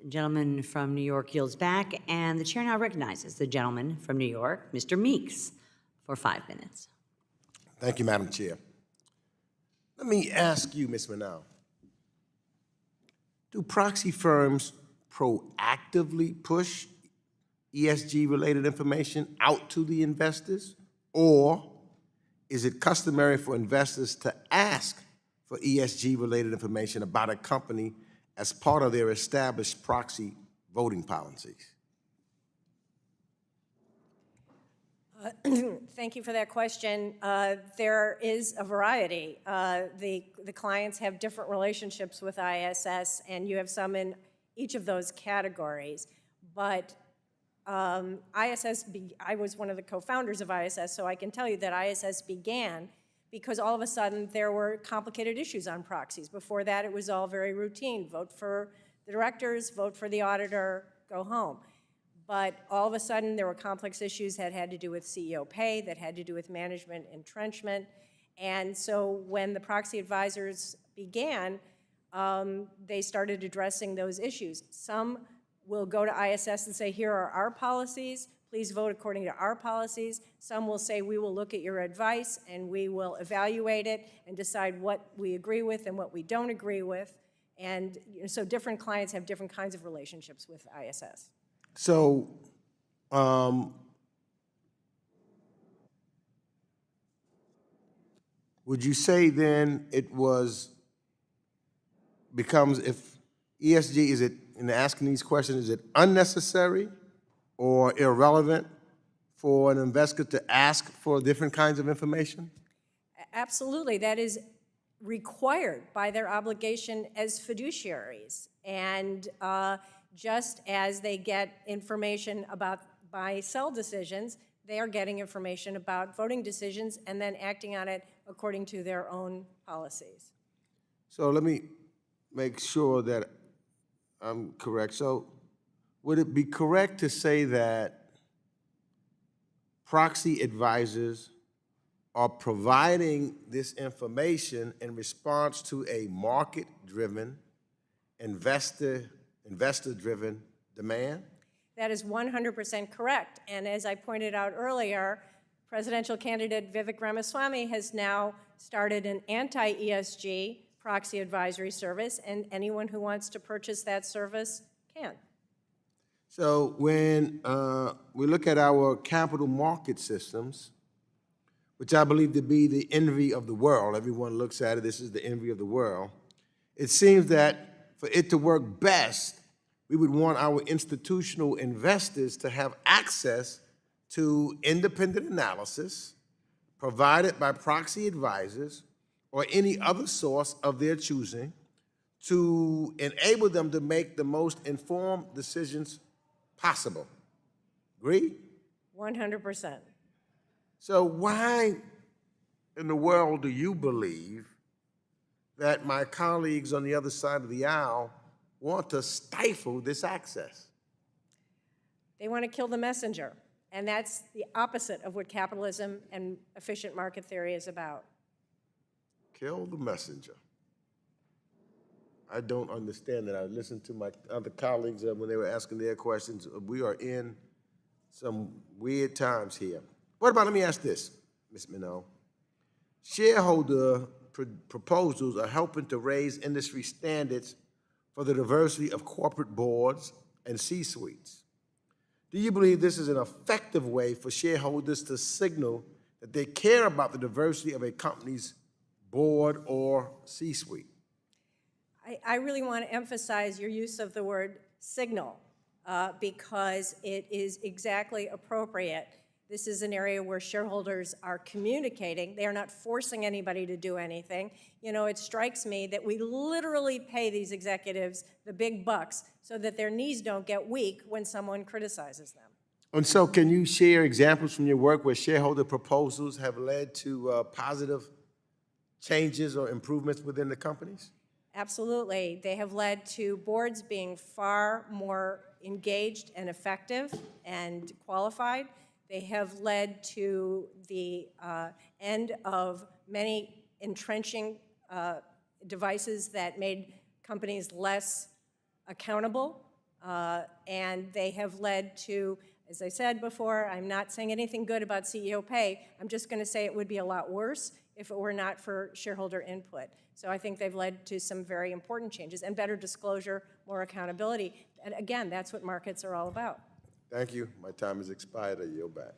Gentleman from New York yields back, and the chair now recognizes the gentleman from New York, Mr. Meeks, for 5 minutes. Thank you, Madam Chair. Let me ask you, Ms. Manow, do proxy firms proactively push ESG-related information out to the investors, or is it customary for investors to ask for ESG-related information about a company as part of their established proxy voting policies? Thank you for that question. There is a variety. The clients have different relationships with ISS, and you have some in each of those categories. But I was one of the co-founders of ISS, so I can tell you that ISS began because all of a sudden there were complicated issues on proxies. Before that, it was all very routine. Vote for the directors, vote for the auditor, go home. But all of a sudden, there were complex issues that had to do with CEO pay, that had to do with management entrenchment. And so when the proxy advisors began, they started addressing those issues. Some will go to ISS and say, here are our policies, please vote according to our policies. Some will say, we will look at your advice and we will evaluate it and decide what we agree with and what we don't agree with. And so different clients have different kinds of relationships with ISS. So, would you say then it becomes, if ESG, is it, in asking these questions, is it unnecessary or irrelevant for an investor to ask for different kinds of information? Absolutely, that is required by their obligation as fiduciaries. And just as they get information about buy-sell decisions, they are getting information about voting decisions and then acting on it according to their own policies. So let me make sure that I'm correct. So would it be correct to say that proxy advisors are providing this information in response to a market-driven, investor-driven demand? That is 100% correct. And as I pointed out earlier, presidential candidate Vivek Ramaswamy has now started an anti-ESG proxy advisory service, and anyone who wants to purchase that service can. So when we look at our capital market systems, which I believe to be the envy of the world, everyone looks at it, this is the envy of the world, it seems that for it to work best, we would want our institutional investors to have access to independent analysis provided by proxy advisors or any other source of their choosing to enable them to make the most informed decisions possible. Agree? 100%. So why in the world do you believe that my colleagues on the other side of the aisle want to stifle this access? They want to kill the messenger, and that's the opposite of what capitalism and efficient market theory is about. Kill the messenger. I don't understand that. I listened to my other colleagues when they were asking their questions. We are in some weird times here. What about, let me ask this, Ms. Minow. Shareholder proposals are helping to raise industry standards for the diversity of corporate boards and C-suites. Do you believe this is an effective way for shareholders to signal that they care about the diversity of a company's board or C-suite? I really want to emphasize your use of the word signal because it is exactly appropriate. This is an area where shareholders are communicating. They are not forcing anybody to do anything. You know, it strikes me that we literally pay these executives the big bucks so that their knees don't get weak when someone criticizes them. And so can you share examples from your work where shareholder proposals have led to positive changes or improvements within the companies? Absolutely. They have led to boards being far more engaged and effective and qualified. They have led to the end of many entrenching devices that made companies less accountable And they have led to, as I said before, I'm not saying anything good about CEO pay. I'm just going to say it would be a lot worse if it were not for shareholder input. So I think they've led to some very important changes and better disclosure, more accountability. And again, that's what markets are all about. Thank you. My time has expired. I yield back.